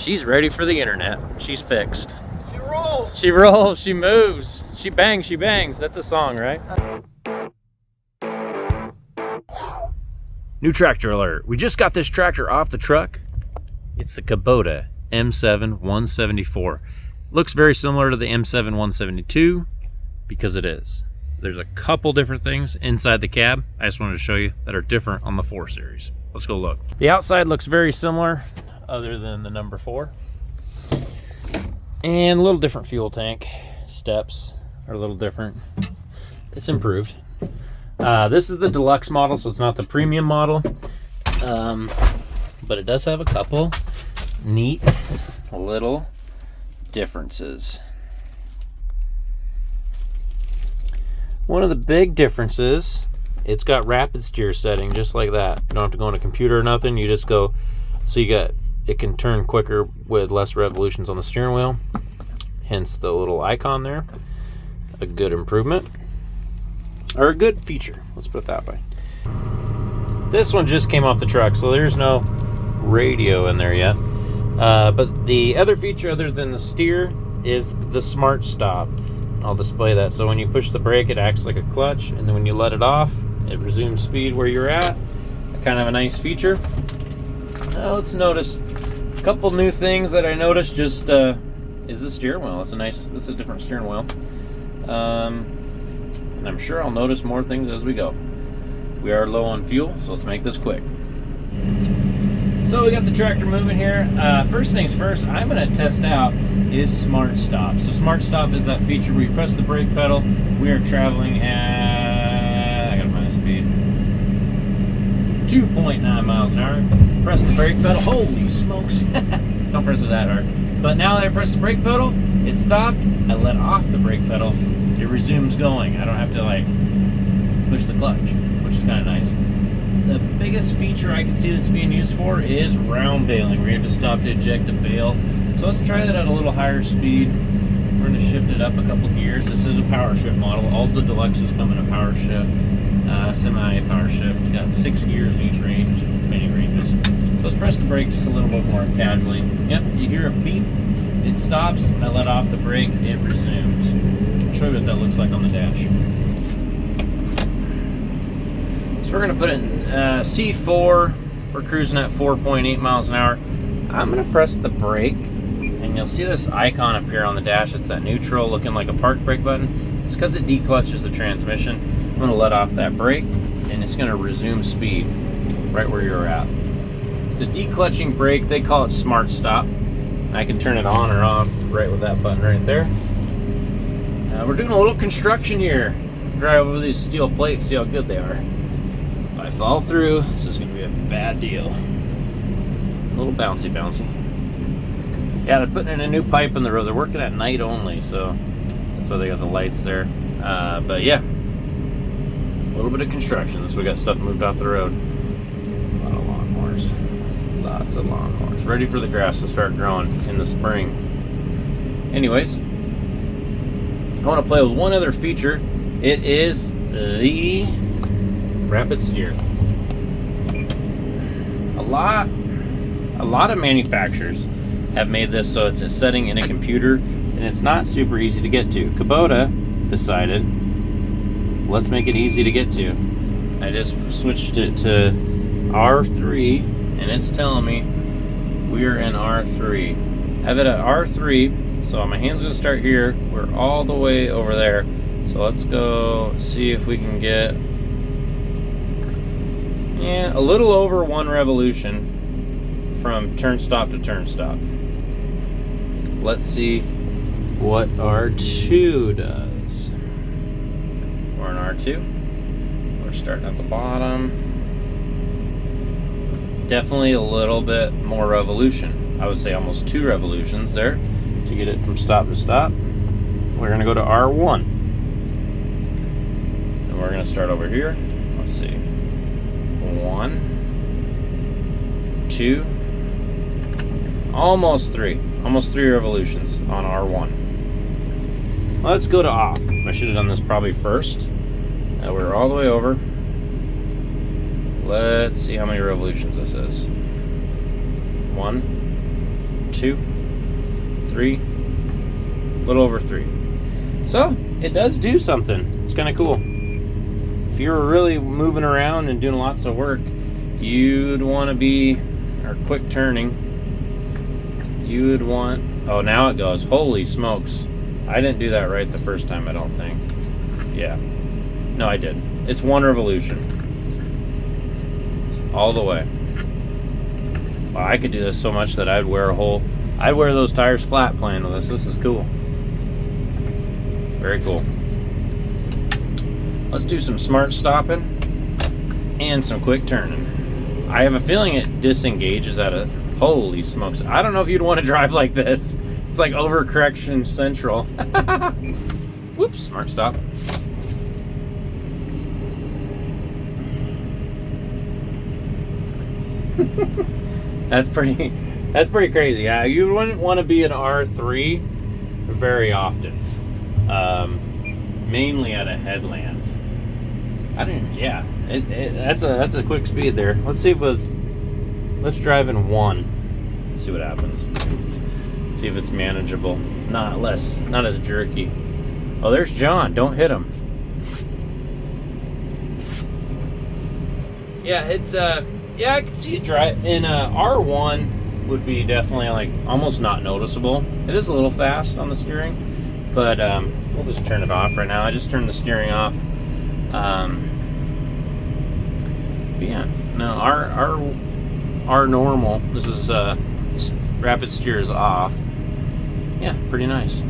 She's ready for the internet. She's fixed. She rolls. She rolls. She moves. She bangs. She bangs. That's a song, right? New tractor alert. We just got this tractor off the truck. It's the Kubota M7-174. Looks very similar to the M7-172 because it is. There's a couple different things inside the cab I just wanted to show you that are different on the 4 Series. Let's go look. The outside looks very similar other than the number 4. And a little different fuel tank. Steps are a little different. It's improved. This is the deluxe model, so it's not the premium model. But it does have a couple neat little differences. One of the big differences, it's got rapid steer setting just like that. You don't have to go on a computer or nothing. You just go, so it can turn quicker with less revolutions on the steering wheel. Hence the little icon there. A good improvement. Or a good feature, let's put it that way. This one just came off the truck, so there's no radio in there yet. But the other feature other than the steer is the smart stop. I'll display that. So when you push the brake, it acts like a clutch, and then when you let it off, it resumes speed where you're at. Kind of a nice feature. Let's notice a couple new things that I noticed. Just is the steering wheel. It's a different steering wheel. And I'm sure I'll notice more things as we go. We are low on fuel, so let's make this quick. So we got the tractor moving here. First things first, I'm going to test out is Smart Stop. So Smart Stop is that feature where you press the brake pedal. We are traveling at, I gotta find the speed, 2.9 miles an hour. Press the brake pedal. Holy smokes. Don't press it that hard. But now that I press the brake pedal, it stopped. I let off the brake pedal. It resumes going. I don't have to like push the clutch, which is kind of nice. The biggest feature I can see this being used for is round bailing, where you have to stop to eject a bail. So let's try that at a little higher speed. We're going to shift it up a couple gears. This is a power shift model. All the deluxes come in a power shift, semi-power shift. You got 6 gears in each range, many ranges. So let's press the brake just a little bit more casually. Yep, you hear a beep. It stops. I let off the brake. It resumes. I'll show you what that looks like on the dash. So we're going to put it in C4. We're cruising at 4.8 miles an hour. I'm going to press the brake, and you'll see this icon appear on the dash. It's that neutral looking like a park brake button. It's because it declutches the transmission. I'm going to let off that brake, and it's going to resume speed right where you're at. It's a declutching brake. They call it Smart Stop. I can turn it on or off right with that button right there. We're doing a little construction here. Drive over these steel plates, see how good they are. If I fall through, this is going to be a bad deal. A little bouncy. Yeah, they're putting in a new pipe in the road. They're working at night only, so that's why they got the lights there. But yeah, a little bit of construction. So we got stuff moved off the road. A lot of lawnmowers. Lots of lawnmowers. Ready for the grass to start growing in the spring. Anyways, I want to play with one other feature. It is the rapid steer. A lot of manufacturers have made this so it's a setting in a computer, and it's not super easy to get to. Kubota decided, let's make it easy to get to. I just switched it to R3, and it's telling me we are in R3. I have it at R3, so my hand's gonna start here. We're all the way over there. So let's go see if we can get, yeah, a little over 1 revolution from turn stop to turn stop. Let's see what R2 does. We're in R2. We're starting at the bottom. Definitely a little bit more revolution. I would say almost 2 revolutions there to get it from stop to stop. We're going to go to R1. And we're going to start over here. Let's see. 1, 2, almost 3 revolutions on R1. Let's go to off. I should have done this probably first. We're all the way over. Let's see how many revolutions this is. 1, 2, 3, a little over 3. So it does do something. It's kind of cool. If you were really moving around and doing lots of work, you'd want to be, or quick turning, you would want, oh, now it goes. Holy smokes. I didn't do that right the first time, I don't think. Yeah. No, I did. It's one revolution. All the way. Wow, I could do this so much that I'd wear those tires flat playing with this. This is cool. Very cool. Let's do some smart stopping and some quick turning. I have a feeling it disengages at a, holy smokes. I don't know if you'd want to drive like this. It's like overcorrection central. Whoops, smart stop. That's pretty crazy. Yeah, you wouldn't want to be an R3 very often. Mainly at a headland. Yeah, that's a quick speed there. Let's see if let's drive in 1. Let's see what happens. See if it's manageable. Not as jerky. Oh, there's John. Don't hit him. Yeah, it's yeah, I can see it drive in R1 would be definitely like almost not noticeable. It is a little fast on the steering, but we'll just turn it off right now. I just turned the steering off. But yeah, no, our normal. This is rapid steer is off. Yeah, pretty nice.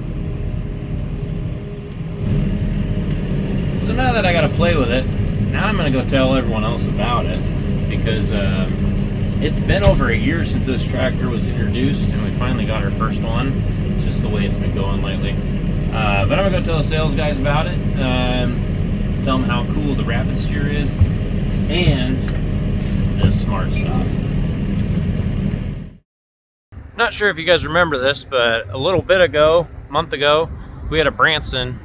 So now that I got to play with it, now I'm going to go tell everyone else about it, because it's been over a year since this tractor was introduced, and we finally got our first one. It's just the way it's been going lately. But I'm going to go tell the sales guys about it, to tell them how cool the rapid steer is, and the smart stop. Not sure if you guys remember this, but a little bit ago, a month ago, we had a Branson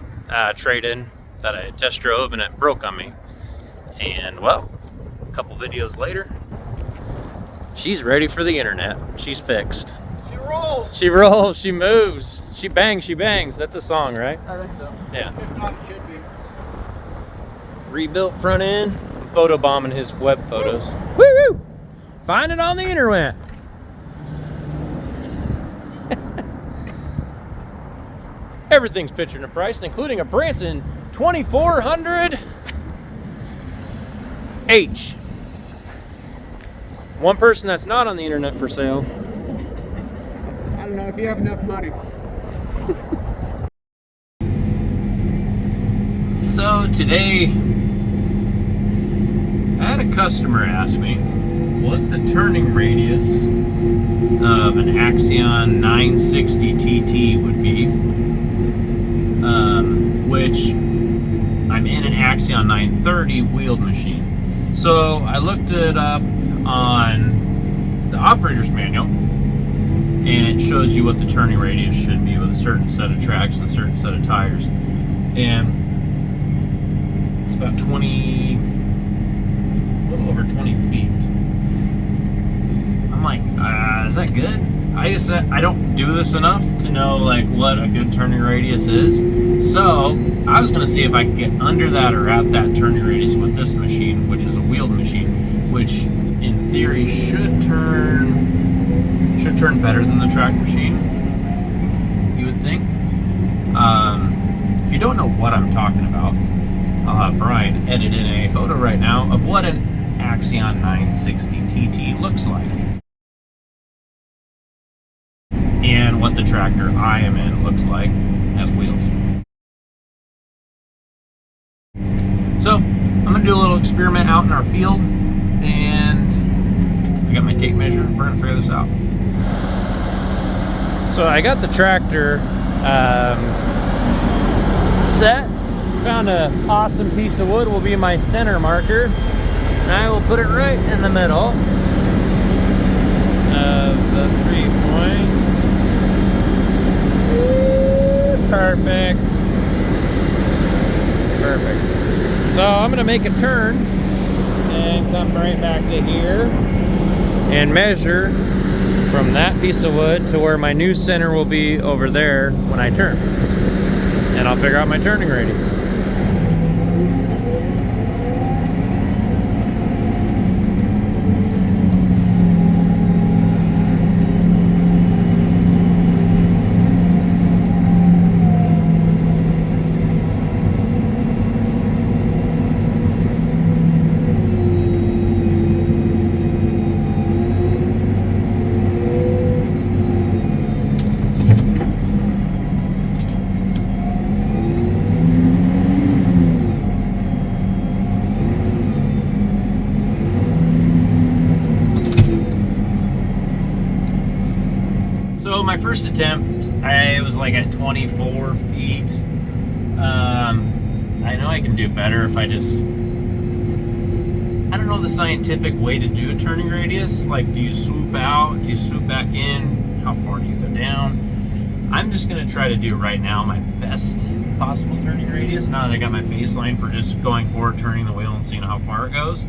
trade-in that I test drove, and it broke on me. And well, a couple videos later, she's ready for the internet. She's fixed. She rolls. She rolls. She moves. She bangs. She bangs. That's a song, right? I think so. Yeah. If not, it should be. Rebuilt front end. Photo bombing his web photos. Woo woo! Find it on the internet. Everything's pictured and priced, including a Branson 2400H. One person that's not on the internet for sale. I don't know if you have enough money. So today, I had a customer ask me what the turning radius of an Axion 960 TT would be, which I'm in an Axion 930 wheeled machine. So I looked it up on the operator's manual, and it shows you what the turning radius should be with a certain set of tracks and a certain set of tires. And it's about 20, a little over 20 feet. I'm like, is that good? I don't do this enough to know like what a good turning radius is. So I was gonna see if I could get under that or at that turning radius with this machine, which is a wheeled machine, which in theory should turn better than the track machine, you would think. If you don't know what I'm talking about, I'll have Brian edit in a photo right now of what an Axion 960 TT looks like, and what the tractor I am in looks like as wheels. So I'm gonna do a little experiment out in our field, and I got my tape measure. We're gonna figure this out. So I got the tractor set. Found an awesome piece of wood, will be my center marker, and I will put it right in the middle of the 3-point. Perfect. Perfect. So I'm gonna make a turn and come right back to here and measure from that piece of wood to where my new center will be over there when I turn. And I'll figure out my turning radius. So my first attempt, I was like at 24 feet. I know I can do better if I just, I don't know the scientific way to do a turning radius. Like, do you swoop out? Do you swoop back in? How far do you go down? I'm just gonna try to do right now my best possible turning radius. Now that I got my baseline for just going forward, turning the wheel and seeing how far it goes,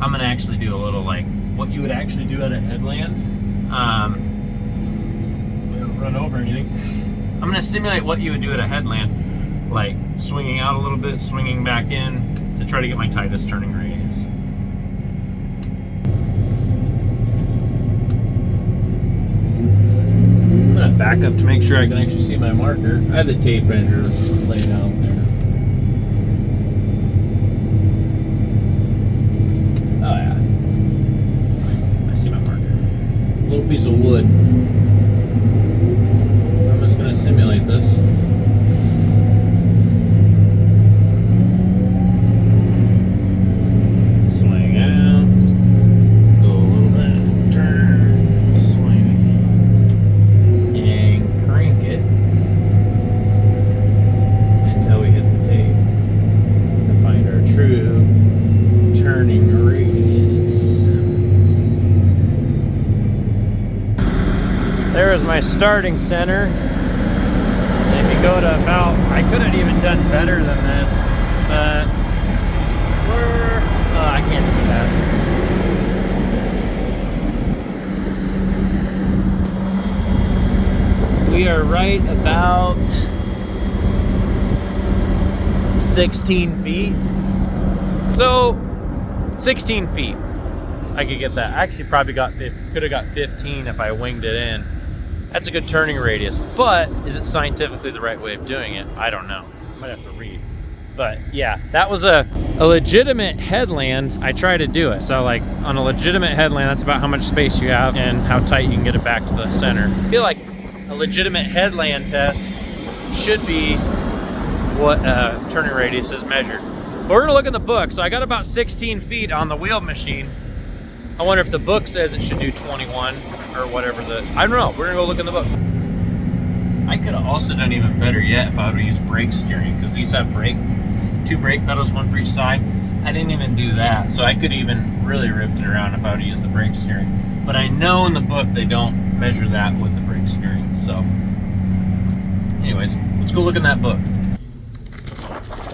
I'm gonna actually do a little like what you would actually do at a headland. Run over anything. I'm gonna simulate what you would do at a headland, like swinging out a little bit, swinging back in to try to get my tightest turning radius. I'm gonna back up to make sure I can actually see my marker. I have the tape measure laid out there. Oh yeah, I see my marker. A little piece of wood. Simulate this. Swing out, go a little bit, turn, swing, and crank it until we hit the tape to find our true turning radius. There is my starting center. Go to about, I could have even done better than this, but we're, I can't see that. We are right about 16 feet. So 16 feet. I could get that. I actually probably could have got 15 if I winged it in. That's a good turning radius, but is it scientifically the right way of doing it? I don't know. Might have to read. But yeah, that was a legitimate headland. I try to do it. So like on a legitimate headland, that's about how much space you have and how tight you can get it back to the center. I feel like a legitimate headland test should be what turning radius is measured. But we're gonna look in the book. So I got about 16 feet on the wheel machine. I wonder if the book says it should do 21 or whatever I don't know. We're gonna go look in the book. I could have also done even better yet if I would have used brake steering, because these have two brake pedals, one for each side. I didn't even do that, so I could even really ripped it around if I would have used the brake steering. But I know in the book they don't measure that with the brake steering. So anyways, let's go look in that book.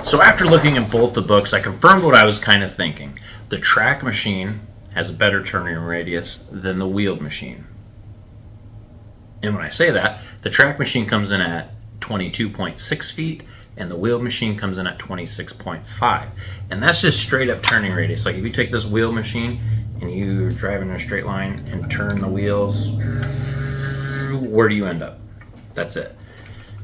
So after looking at both the books, I confirmed what I was kind of thinking. The track machine has a better turning radius than the wheeled machine. And when I say that, the track machine comes in at 22.6 feet and the wheeled machine comes in at 26.5. And that's just straight up turning radius. Like if you take this wheel machine and you're driving in a straight line and turn the wheels, where do you end up? That's it.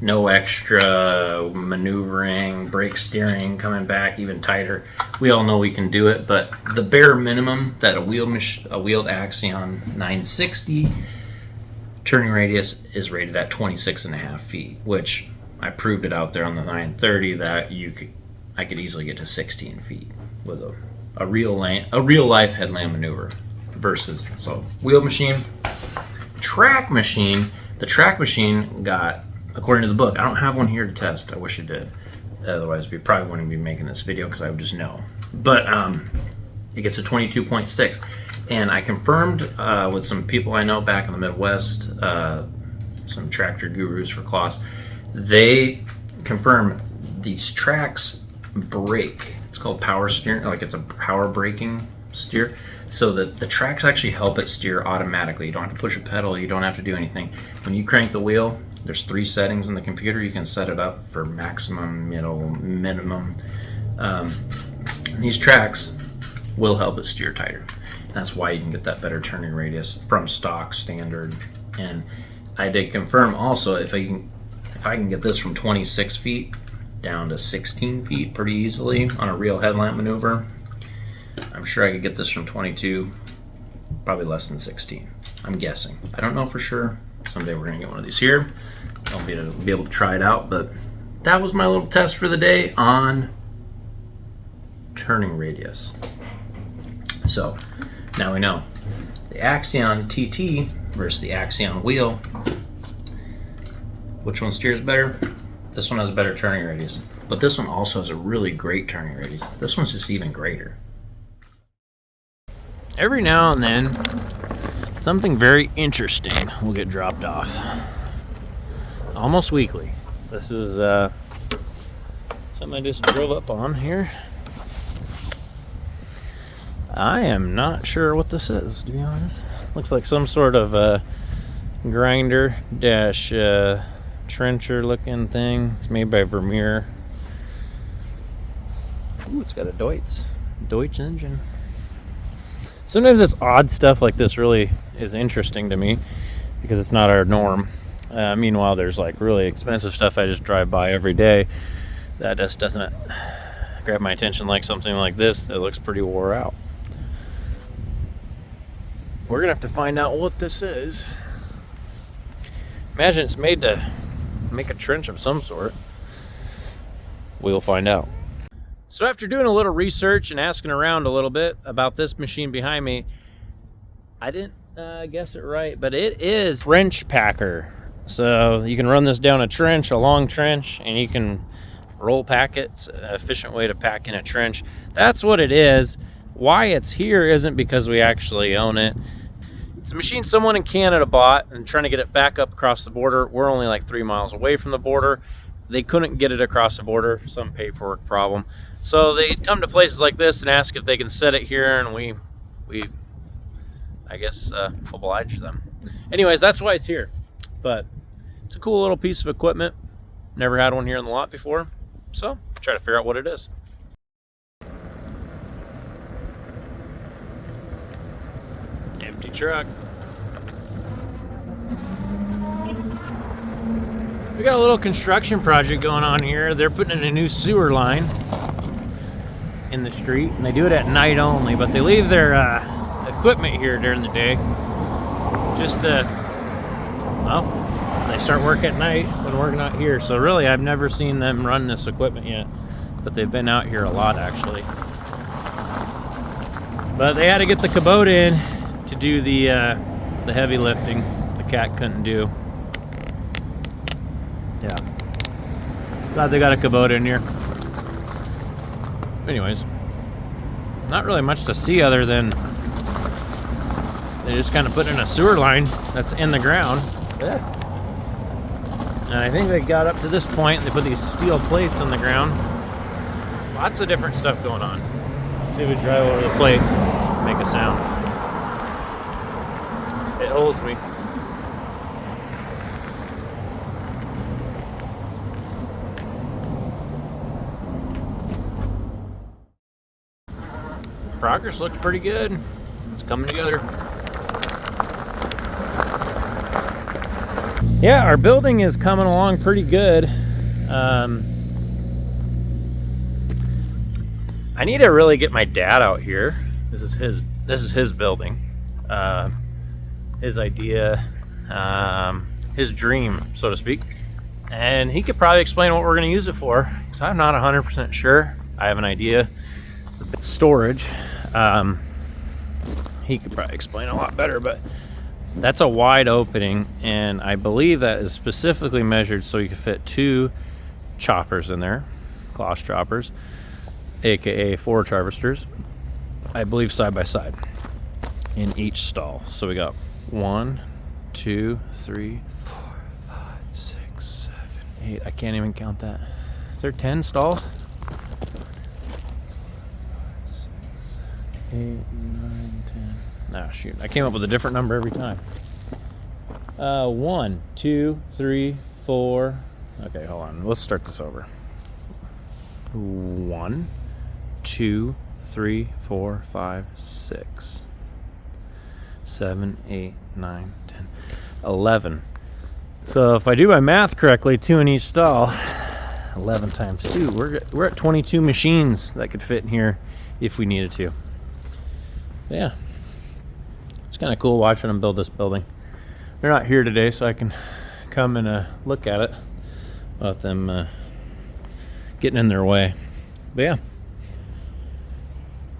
No extra maneuvering, brake steering, coming back even tighter. We all know we can do it, but the bare minimum that a wheeled Axion 960 turning radius is rated at 26.5 feet, which I proved it out there on the 930 that I could easily get to 16 feet with a real life headland maneuver versus wheel machine, track machine. The track machine got, according to the book, I don't have one here to test. I wish I did. Otherwise, we probably wouldn't be making this video because I would just know. But it gets a 22.6. And I confirmed with some people I know back in the Midwest, some tractor gurus for Claas, they confirm these tracks brake. It's called power steering, like it's a power braking steer. So the tracks actually help it steer automatically. You don't have to push a pedal, you don't have to do anything. When you crank the wheel, there's 3 settings in the computer. You can set it up for maximum, middle, minimum. These tracks will help it steer tighter. That's why you can get that better turning radius from stock standard. And I did confirm also, if I can get this from 26 feet down to 16 feet pretty easily on a real headlamp maneuver, I'm sure I could get this from 22, probably less than 16. I'm guessing. I don't know for sure. Someday we're gonna get one of these here. I'll be able to try it out, but that was my little test for the day on turning radius. So now we know the Axion TT versus the Axion wheel. Which one steers better? This one has a better turning radius, but this one also has a really great turning radius. This one's just even greater. Every now and then, something very interesting will get dropped off. Almost weekly. This is something I just drove up on here. I am not sure what this is, to be honest. Looks like some sort of grinder dash trencher looking thing. It's made by Vermeer. Ooh, it's got a Deutsch engine. Sometimes this odd stuff like this really is interesting to me because it's not our norm. Meanwhile, there's like really expensive stuff I just drive by every day that just doesn't grab my attention like something like this that looks pretty wore out. We're gonna have to find out what this is. Imagine it's made to make a trench of some sort. We'll find out. So after doing a little research and asking around a little bit about this machine behind me, I didn't guess it right, but it is trench packer. So you can run this down a trench, a long trench, and you can roll pack it. It's an efficient way to pack in a trench. That's what it is. Why it's here isn't because we actually own it. It's a machine someone in Canada bought and trying to get it back up across the border. We're only like 3 miles away from the border. They couldn't get it across the border, some paperwork problem. So they come to places like this and ask if they can set it here, and we I guess, oblige them. Anyways, that's why it's here. But it's a cool little piece of equipment. Never had one here in the lot before, so try to figure out what it is. Empty truck. We got a little construction project going on here. They're putting in a new sewer line in the street, and they do it at night only, but they leave their equipment here during the day. Just well, they start work at night when we're not here. So really, I've never seen them run this equipment yet, but they've been out here a lot actually. But they had to get the Kubota in to do the heavy lifting the cat couldn't do. Yeah, glad they got a Kubota in here. Anyways, not really much to see other than they just kind of put in a sewer line that's in the ground. Yeah. And I think they got up to this point and they put these steel plates on the ground. Lots of different stuff going on. Let's see if we drive over the plate, make a sound. It holds me. Progress looks pretty good. It's coming together. Yeah, our building is coming along pretty good. I need to really get my dad out here. This is his building. His idea, his dream, so to speak. And he could probably explain what we're going to use it for, because I'm not 100% sure. I have an idea. Storage. He could probably explain a lot better, but that's a wide opening, and I believe that is specifically measured so you can fit 2 choppers in there, Claas choppers, aka 4 harvesters, I believe side by side in each stall. So we got 1, 2, 3, 4, 5, 6, 7, 8. I can't even count that. Is there 10 stalls? 6, 8, 9, Ah, shoot. I came up with a different number every time. 1, 2, 3, 4. Okay, hold on. Let's start this over. 1, 2, 3, 4, 5, 6, 7, 8, 9, 10, 11. So if I do my math correctly, 2 in each stall, 11 times 2. We're at 22 machines that could fit in here if we needed to. But yeah, it's kind of cool watching them build this building. They're not here today, so I can come and look at it without them getting in their way. But yeah,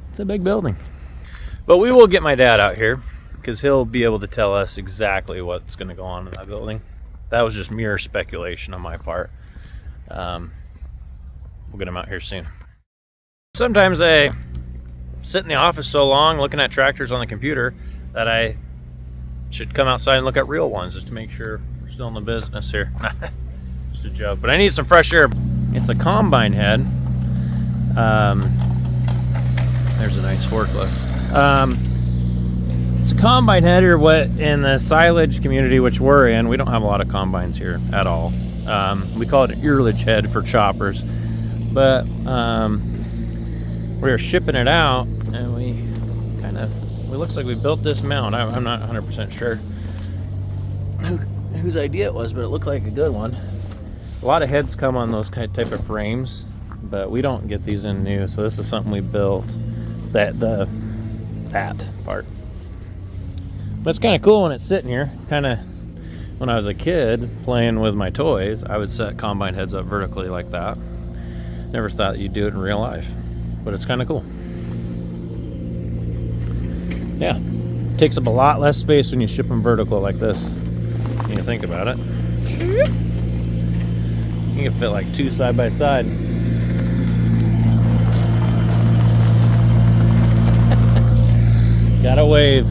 it's a big building. But we will get my dad out here because he'll be able to tell us exactly what's going to go on in that building. That was just mere speculation on my part. We'll get him out here soon. Sometimes I sit in the office so long looking at tractors on the computer that I should come outside and look at real ones just to make sure we're still in the business here. Just a joke, but I need some fresh air. It's a combine head. There's a nice forklift. It's a combine head here. What in the silage community, which we're in, we don't have a lot of combines here at all. We call it an earlage head for choppers, but we were shipping it out, and it looks like we built this mount. I'm not 100% sure whose idea it was, but it looked like a good one. A lot of heads come on those type of frames, but we don't get these in new, so this is something we built, that part. But it's kind of cool when it's sitting here. Kind of, when I was a kid playing with my toys, I would set combine heads up vertically like that. Never thought you'd do it in real life, but it's kind of cool. Yeah, takes up a lot less space when you ship them vertical like this. When you think about it, you can fit like 2 side by side. Gotta wave.